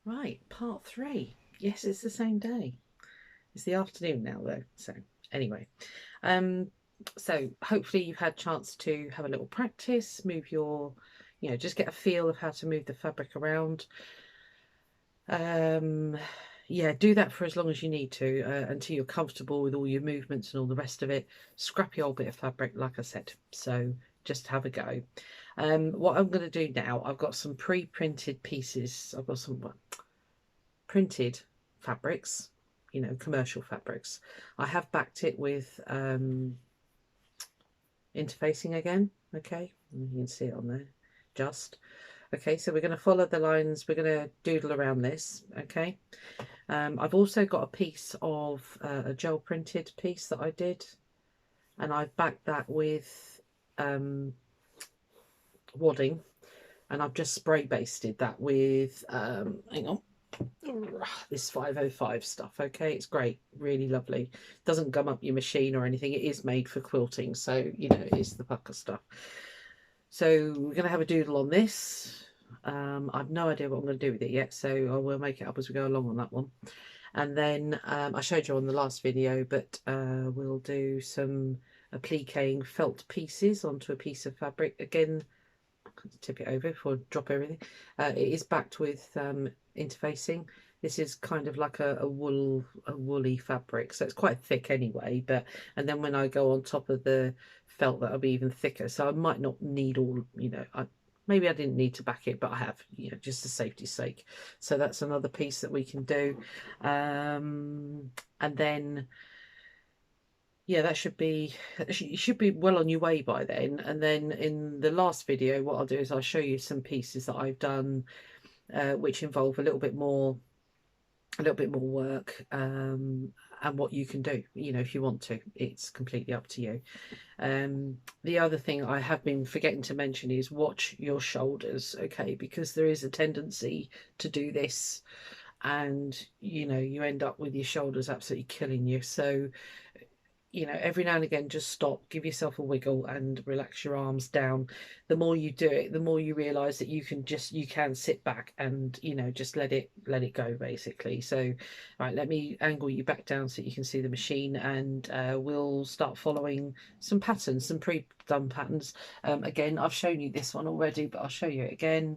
Right, part 3. Yes, it's the same day. It's the afternoon now though. So anyway, so hopefully you've had a chance to have a little practice, move your, just get a feel of how to move the fabric around. Yeah, do that for as long as you need to until you're comfortable with all your movements and all the rest of it. Scrappy old bit of fabric, like I said. So just have a go. What I'm going to do now, I've got some pre-printed pieces. I've got some printed fabrics, commercial fabrics. I have backed it with interfacing again. Okay, you can see it on there. Just okay, so we're going to follow the lines. We're going to doodle around this. Okay, I've also got a piece of a gel printed piece that I did, and I've backed that with wadding, and I've just spray basted that with hang on, this 505 stuff. Okay, it's great, really lovely, doesn't gum up your machine or anything. It is made for quilting, so it's the pucker stuff. So we're going to have a doodle on this. I've no idea what I'm going to do with it yet, so I will make it up as we go along on that one. And then I showed you on the last video, but we'll do some appliquing felt pieces onto a piece of fabric. Again, tip it over before I drop everything. It is backed with interfacing. This is kind of like a woolly fabric, so it's quite thick anyway. And then when I go on top of the felt, that'll be even thicker. So I might not need all, maybe I didn't need to back it, but I have, just for safety's sake. So that's another piece that we can do. And then, yeah, that should be, you should be well on your way by then. And then in the last video, what I'll do is I'll show you some pieces that I've done, which involve a little bit more work, and what you can do, if you want to. It's completely up to you. The other thing I have been forgetting to mention is watch your shoulders, okay, because there is a tendency to do this and you end up with your shoulders absolutely killing you. So every now and again, just stop, give yourself a wiggle and relax your arms down. The more you do it, the more you realize that you can sit back and just let it go, basically. So right, let me angle you back down so you can see the machine, and we'll start following some patterns, some pre-done patterns. Again, I've shown you this one already, but I'll show you it again.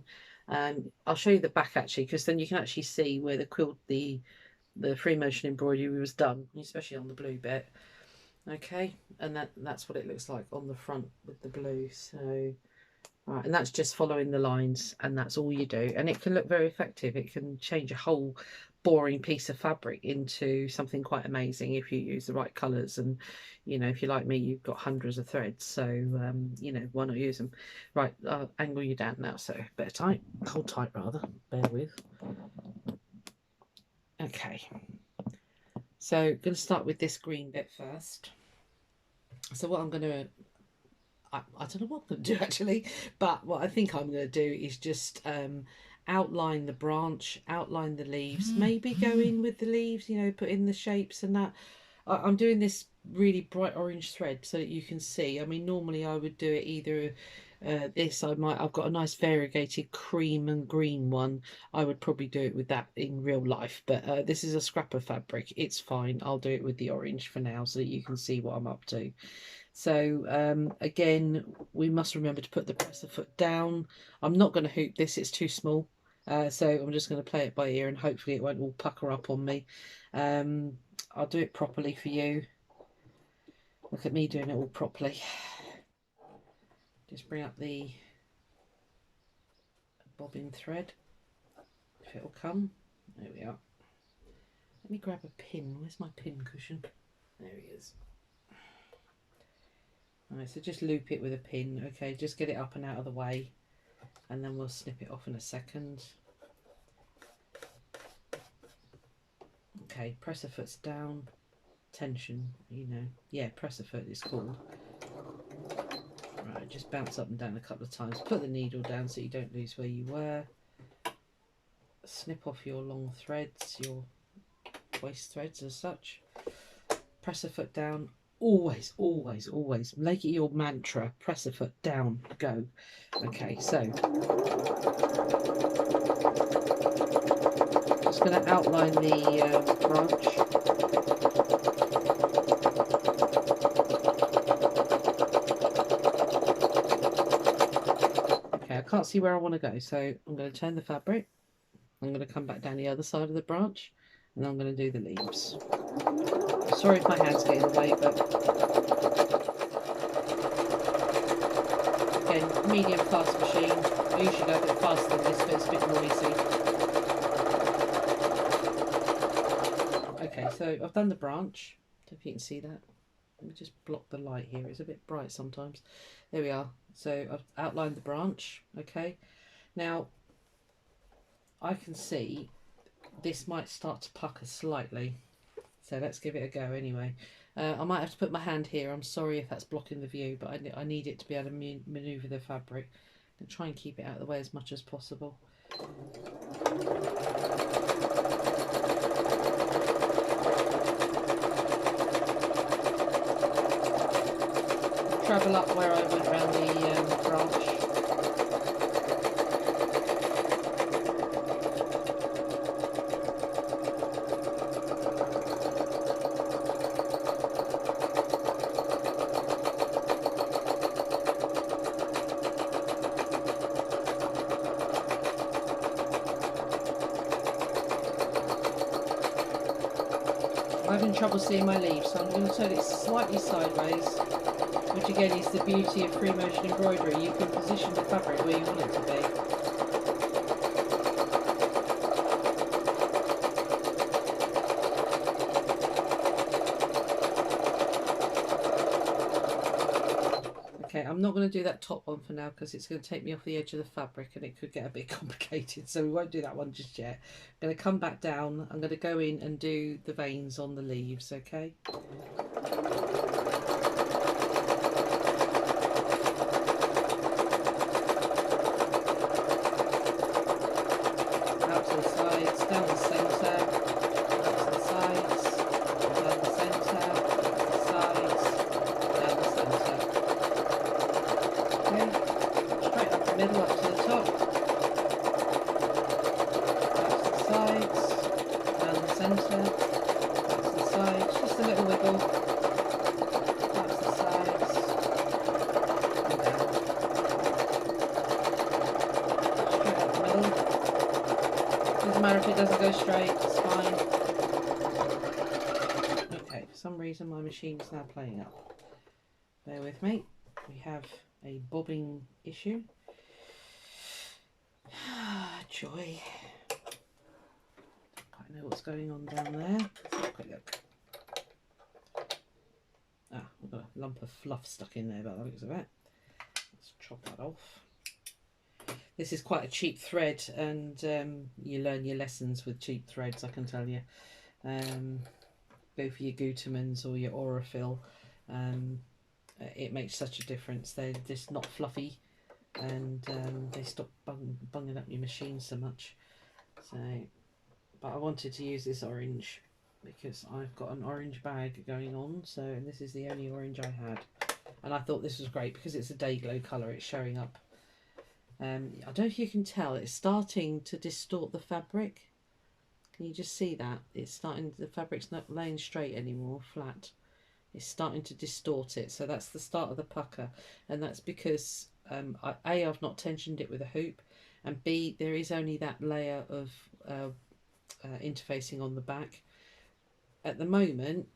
I'll show you the back actually, because then you can actually see where the quilt, the free motion embroidery was done, especially on the blue bit. Okay, and that's what it looks like on the front with the blue. So right, and that's just following the lines, and that's all you do, and it can look very effective. It can change a whole boring piece of fabric into something quite amazing if you use the right colors. And if you're like me, you've got hundreds of threads, so why not use them? Right, I'll angle you down now, so better tight, hold tight rather, bear with. Okay, so I'm going to start with this green bit first. So what I'm going to, I don't know what I'm going to do actually, but what I think I'm going to do is just outline the branch, outline the leaves, maybe go in with the leaves, put in the shapes and that. I'm doing this really bright orange thread so that you can see. I mean, normally I would do it either I've got a nice variegated cream and green one. I would probably do it with that in real life, but this is a scrap of fabric. It's fine. I'll do it with the orange for now so that you can see what I'm up to. So again, we must remember to put the presser foot down. I'm not going to hoop this, it's too small. So I'm just going to play it by ear, and hopefully it won't all pucker up on me. I'll do it properly for you. Look at me doing it all properly. Just bring up the bobbin thread, if it'll come. There we are. Let me grab a pin. Where's my pin cushion? There he is. Alright, so just loop it with a pin. Okay, just get it up and out of the way, and then we'll snip it off in a second. Okay, presser foot's down. Tension, yeah, presser foot is called. Right, just bounce up and down a couple of times. Put the needle down so you don't lose where you were. Snip off your long threads, your waist threads as such. Presser foot down. Always, always, always make it your mantra. Presser foot down, go. Okay, so just going to outline the branch. Okay, I can't see where I want to go, so I'm going to turn the fabric. I'm going to come back down the other side of the branch, and I'm going to do the leaves. Sorry if my hands get in the way, but again, medium fast machine. I usually go a bit faster than this, but it's a bit noisy. Okay, so I've done the branch. I don't know if you can see that. Let me just block the light here. It's a bit bright sometimes. There we are. So I've outlined the branch. Okay. Now I can see this might start to pucker slightly. So let's give it a go anyway. I might have to put my hand here. I'm sorry if that's blocking the view, but I need it to be able to manoeuvre the fabric and try and keep it out of the way as much as possible. Travel up where I went around the branch. I'm having trouble seeing my leaves, so I'm going to turn it slightly sideways, which again is the beauty of free motion embroidery. You can position the fabric where you want it to be. Okay, I'm not going to do that top one for now because it's going to take me off the edge of the fabric and it could get a bit complicated, so we won't do that one just yet. I'm going to come back down. I'm going to go in and do the veins on the leaves, okay? Out to the sides, down the centre, out to the sides, down the centre, out to the sides, down the centre. Okay, straight up the middle, up to the top, out to the sides, down the centre, out to the sides, just a little wiggle, out to the sides, and down. Straight up the middle. Doesn't matter if it doesn't go straight, it's fine. Okay, for some reason my machine's now playing up. Bear with me. We have a bobbing issue. Joy. Don't quite know what's going on down there. Let's have a quick look. Ah, we've got a lump of fluff stuck in there by the looks of it. Let's chop that off. This is quite a cheap thread, and you learn your lessons with cheap threads, I can tell you. Go for your Gutermans or your Aurifil. It makes such a difference. They're just not fluffy, and they stop bunging up your machine so much. So, but I wanted to use this orange because I've got an orange bag going on. So, and this is the only orange I had, and I thought this was great because it's a day glow colour. It's showing up. I don't know if you can tell. It's starting to distort the fabric. Can you just see that? It's starting. The fabric's not laying straight anymore, flat. It's starting to distort it, so that's the start of the pucker, and that's because I've not tensioned it with a hoop, and B, there is only that layer of interfacing on the back. At the moment,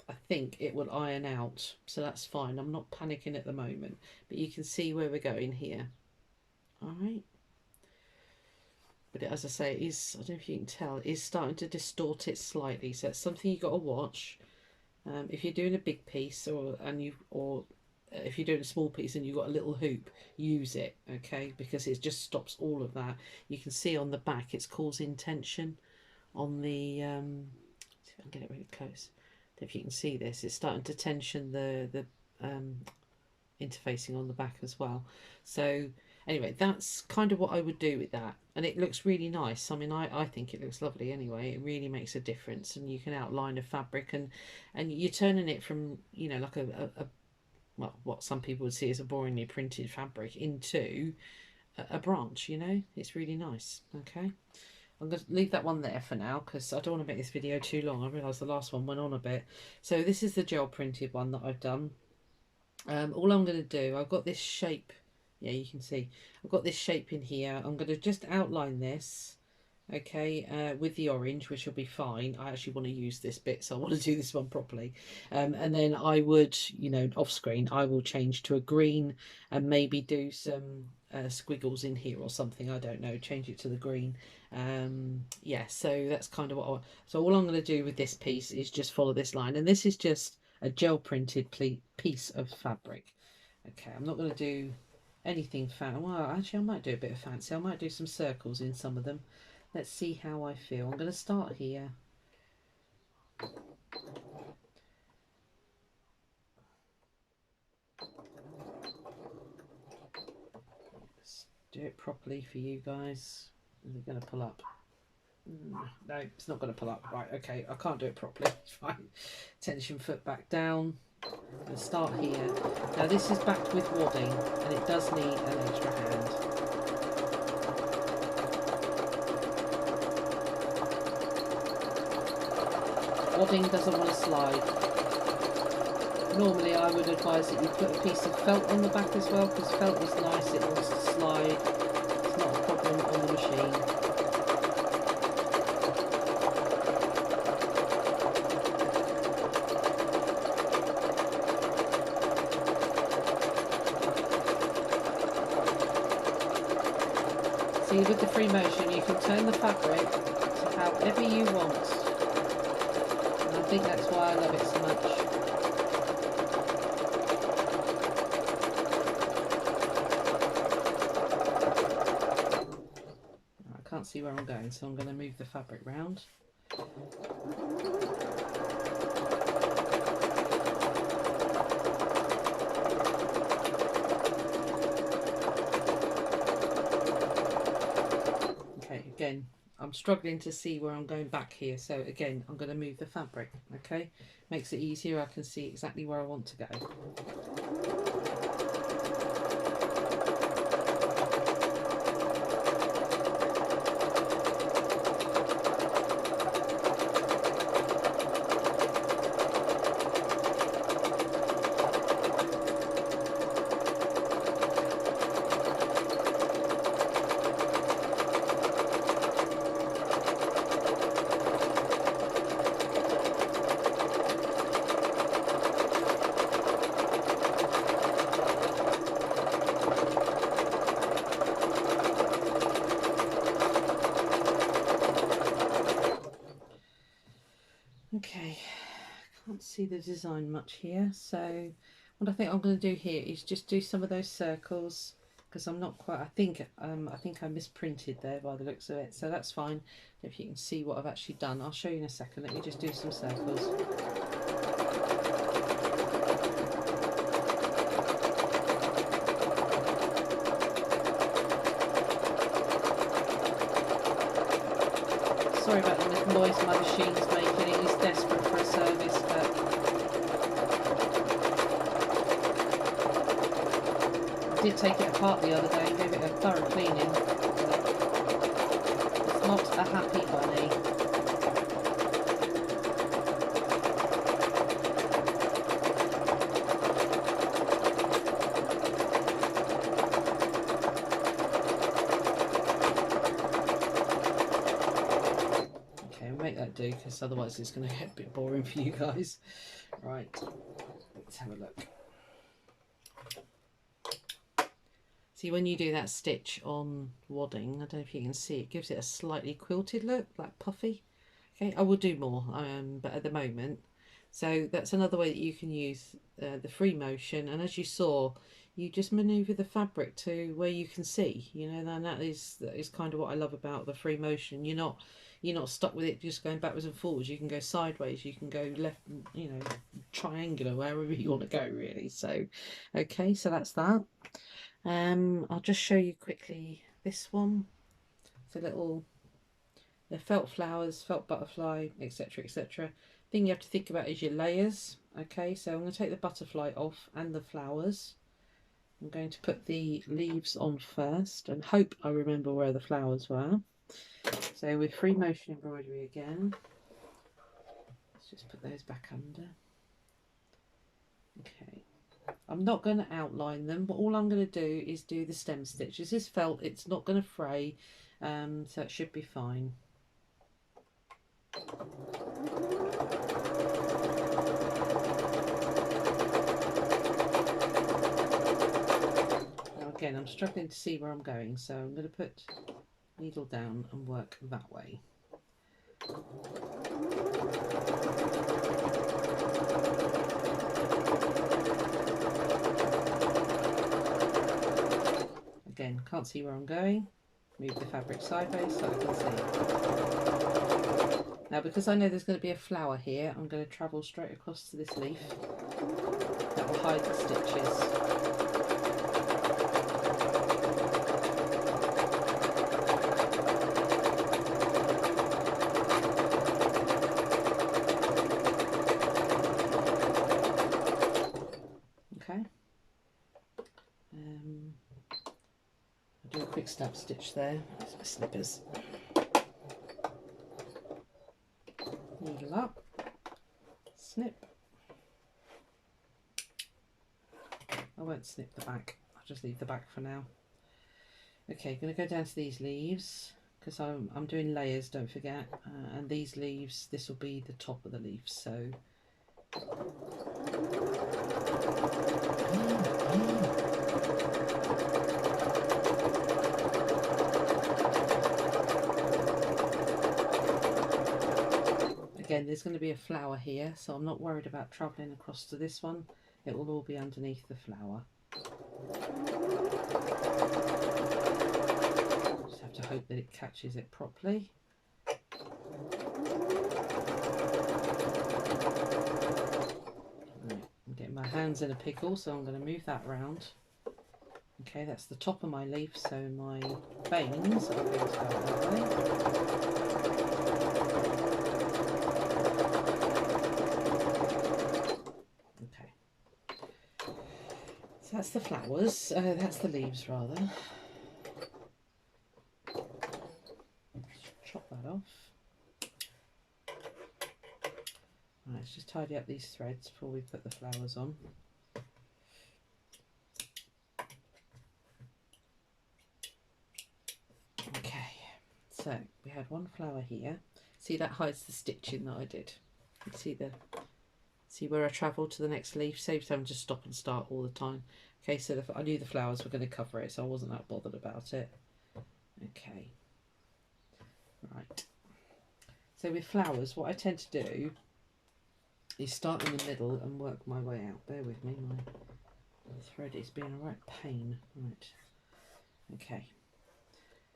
I think it will iron out, so that's fine. I'm not panicking at the moment, but you can see where we're going here. All right. But as I say, it is, I don't know if you can tell, it is starting to distort it slightly, so it's something you've got to watch. If you're doing a big piece, or if you're doing a small piece and you've got a little hoop, use it, okay? Because it just stops all of that. You can see on the back it's causing tension on the. See if I can get it really close. If you can see this, it's starting to tension the interfacing on the back as well. So anyway, that's kind of what I would do with that, and it looks really nice. I mean, I think it looks lovely anyway. It really makes a difference, and you can outline a fabric, and you're turning it from, you know, like a well, what some people would see as a boringly printed fabric into a branch, you know. It's really nice. Okay, I'm going to leave that one there for now because I don't want to make this video too long. I realised the last one went on a bit. So this is the gel printed one that I've done. All I'm going to do, I've got this shape. Yeah, you can see. I've got this shape in here. I'm going to just outline this. Okay, with the orange, which will be fine. I actually want to use this bit, so I want to do this one properly. And then I would, you know, off screen, I will change to a green and maybe do some squiggles in here or something. I don't know. Change it to the green. Yeah, so that's kind of what I want. So all I'm going to do with this piece is just follow this line. And this is just a gel printed piece of fabric. Okay, I'm not going to do anything fancy. Well, actually, I might do a bit of fancy. I might do some circles in some of them. Let's see how I feel. I'm going to start here. Let's do it properly for you guys. Is it going to pull up? No, it's not going to pull up. Right, okay, I can't do it properly. It's fine. Tension foot back down. I'm going to start here. Now this is backed with wadding and it does need an extra hand. Wadding doesn't want to slide. Normally I would advise that you put a piece of felt on the back as well, because felt is nice, it wants to slide. It's not a problem on the machine. See, with the free motion you can turn the fabric to however you want. I think that's why I love it so much. I can't see where I'm going, so I'm going to move the fabric round. Okay, again, I'm struggling to see where I'm going back here, so again I'm going to move the fabric. Okay, makes it easier. I can see exactly where I want to go. Okay, can't see the design much here, so what I think I'm going to do here is just do some of those circles, because I'm not quite, I think I misprinted there by the looks of it, so that's fine. If you can see what I've actually done, I'll show you in a second. Let me just do some circles. Sorry about the noise my machine's making. It is desperate for a service, but I did take it apart the other day and gave it a thorough cleaning. It's not a happy bunny. Do, because otherwise it's going to get a bit boring for you guys. Right, let's have a look. See, when you do that stitch on wadding, I don't know if you can see, it gives it a slightly quilted look, like puffy. Okay, I will do more, but at the moment. So that's another way that you can use the free motion, and as you saw, you just maneuver the fabric to where you can see, you know, and that is kind of what I love about the free motion. You're not stuck with it just going backwards and forwards. You can go sideways, you can go left, you know, triangular, wherever you want to go really. So okay, so that's that. I'll just show you quickly this one. It's a little, the felt flowers, felt butterfly, etc, etc. Thing you have to think about is your layers. Okay, so I'm going to take the butterfly off and the flowers. I'm going to put the leaves on first and hope I remember where the flowers were. So with free motion embroidery again, let's just put those back under. Okay, I'm not going to outline them, but all I'm going to do is do the stem stitches. This felt, it's not going to fray, so it should be fine. Now again, I'm struggling to see where I'm going, so I'm going to put needle down and work that way. Again, can't see where I'm going. Move the fabric sideways so I can see. Now, because I know there's going to be a flower here, I'm going to travel straight across to this leaf. That will hide the stitches. Okay. I'll do a quick stab stitch there. There's my slippers. Needle up, snip. I won't snip the back, I'll just leave the back for now. Okay, going to go down to these leaves because I'm doing layers, don't forget, and these leaves, this will be the top of the leaf, so again, there's going to be a flower here, so I'm not worried about travelling across to this one. It will all be underneath the flower. Just have to hope that it catches it properly. Right, I'm getting my hands in a pickle, so I'm going to move that round. Okay, that's the top of my leaf, so my veins are going to go that way. That's the flowers, that's the leaves rather. Chop that off. Right, let's just tidy up these threads before we put the flowers on. Okay, so we had one flower here. See, that hides the stitching that I did. You can see where I travelled to the next leaf, saves having to stop and start all the time. Okay, so I knew the flowers were going to cover it, so I wasn't that bothered about it. Okay, right. So with flowers, what I tend to do is start in the middle and work my way out. Bear with me, my thread is being a right pain. Right. Okay.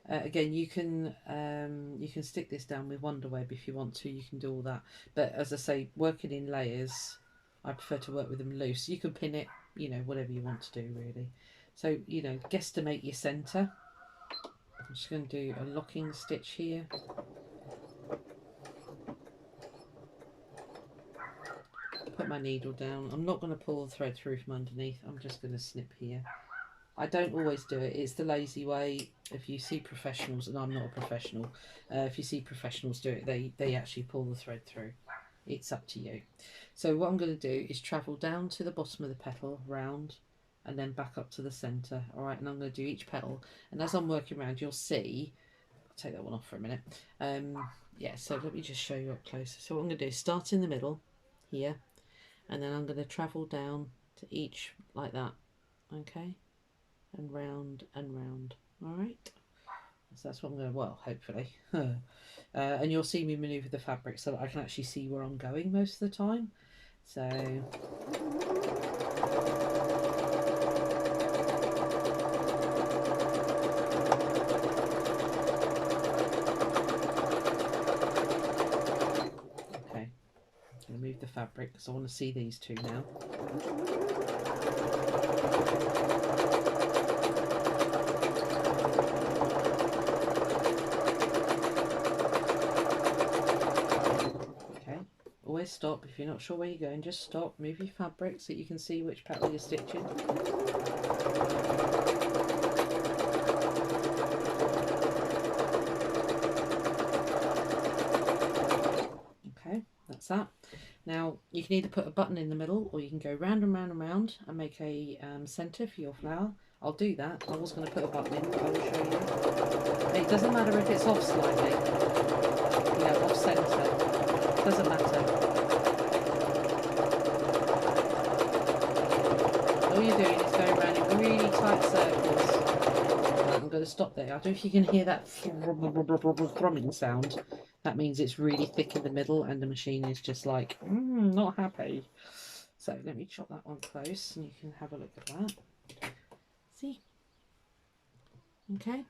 Again, you can stick this down with Wonderweb if you want to. You can do all that, but as I say, working in layers, I prefer to work with them loose. You can pin it, you know, whatever you want to do really. So, you know, guesstimate your centre. I'm just going to do a locking stitch here. Put my needle down. I'm not going to pull the thread through from underneath. I'm just going to snip here. I don't always do it. It's the lazy way. If you see professionals, and I'm not a professional, if you see professionals do it, they actually pull the thread through. It's up to you. So what I'm going to do is travel down to the bottom of the petal, round, and then back up to the centre. All right, and I'm going to do each petal. And as I'm working around, you'll see. I'll take that one off for a minute. Yeah. So let me just show you up close. So what I'm going to do is start in the middle here, and then I'm going to travel down to each like that. Okay. And round and round. All right, so that's what I'm going to, well, hopefully. And you'll see me manoeuvre the fabric so that I can actually see where I'm going most of the time. So okay, I'm going to move the fabric because I want to see these two now. Always stop if you're not sure where you're going. Just stop, move your fabric so you can see which petal you're stitching. that's that. Now you can either put a button in the middle, or you can go round and round and round and make a centre for your flower. I'll do that. I was going to put a button in, but I will show you. It doesn't matter if it's off slightly, you know, off centre. Doesn't matter. All you're doing is going around in really tight circles. I'm going to stop there. I don't know if you can hear that thrumming sound. That means it's really thick in the middle and the machine is just like, not happy. So let me chop that one close and you can have a look at that. See? Okay.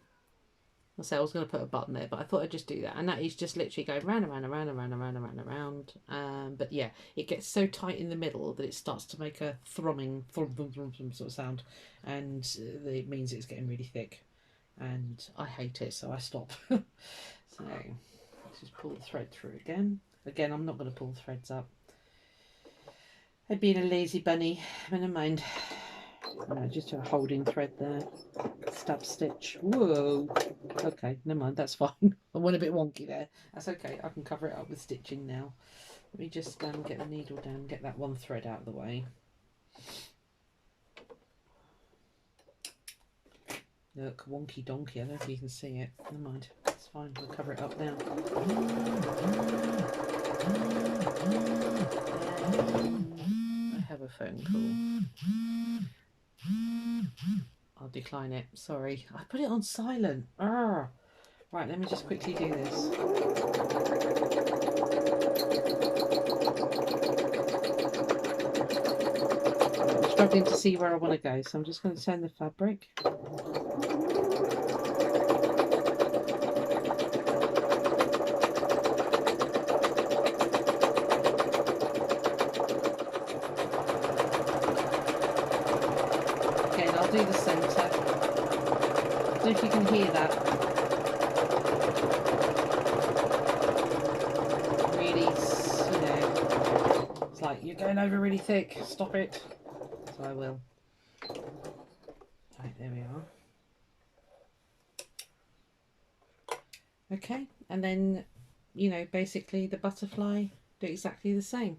I was going to put a button there, but I thought I'd just do that. And that is just literally going round and round and round and round and round and round and round. But yeah, it gets so tight in the middle that it starts to make a thrumming sort of sound. And it means it's getting really thick. And I hate it, so I stop. So let's just pull the thread through again. Again, I'm not going to pull the threads up. I'd being a lazy bunny, I don't mind. No, just a holding thread there. Stab stitch. Whoa. Okay, never mind, that's fine. I went a bit wonky there. That's okay, I can cover it up with stitching now. Let me just get the needle down, get that one thread out of the way. Look, wonky donkey. I don't know if you can see it. Never mind, it's fine, we'll cover it up now. I have a phone call. I'll decline it. Sorry, I put it on silent. Arrgh. Right, let me just quickly do this. I'm struggling to see where I want to go, so I'm just going to turn the fabric. Do the centre. I don't know if you can hear that. Really, you know, it's like you're going over really thick. Stop it. So I will. Right, there we are. Okay, and then, you know, basically the butterfly, do exactly the same.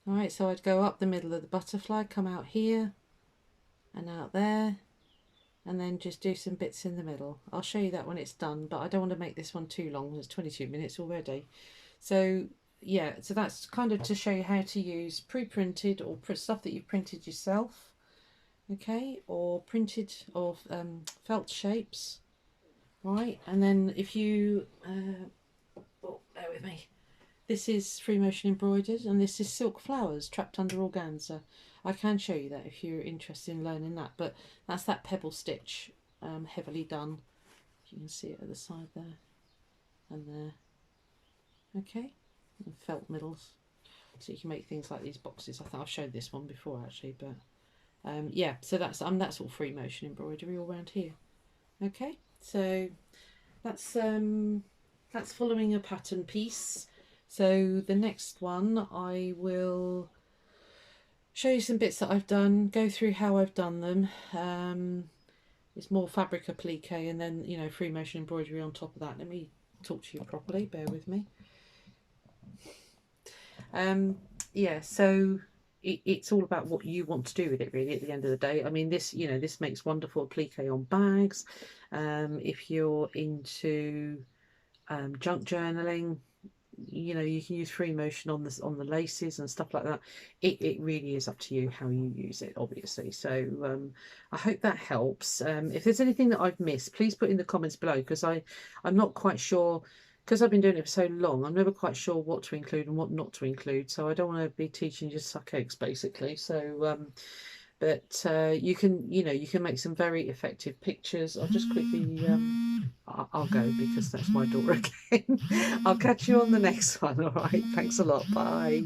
All right, so I'd go up the middle of the butterfly, come out here and out there, and then just do some bits in the middle. I'll show you that when it's done, but I don't want to make this one too long. It's 22 minutes already. So yeah, so that's kind of to show you how to use pre-printed or stuff that you've printed yourself, okay, or printed or felt shapes, right? And then if you oh, bear with me, this is free motion embroidered, and this is silk flowers trapped under organza. I can show you that if you're interested in learning that, but that's that pebble stitch, heavily done. You can see it at the side there and there. Okay, and felt middles, so you can make things like these boxes. I think I've showed this one before actually, but yeah. So that's all free motion embroidery all around here. Okay, so that's following a pattern piece. So the next one I will show you some bits that I've done, go through how I've done them. It's more fabric applique and then, you know, free motion embroidery on top of that. Let me talk to you properly, bear with me. Yeah, so it's all about what you want to do with it really at the end of the day. I mean, this, you know, this makes wonderful applique on bags. If you're into junk journaling, you know, you can use free motion on the laces and stuff like that. It really is up to you how you use it, obviously. So I hope that helps. If there's anything that I've missed, please put in the comments below, because I'm not quite sure, because I've been doing it for so long, I'm never quite sure what to include and what not to include. So I don't want to be teaching you to suck eggs basically. So but you can, you know, you can make some very effective pictures. I'll just quickly I'll go because that's my door again. I'll catch you on the next one. All right, thanks a lot. Bye.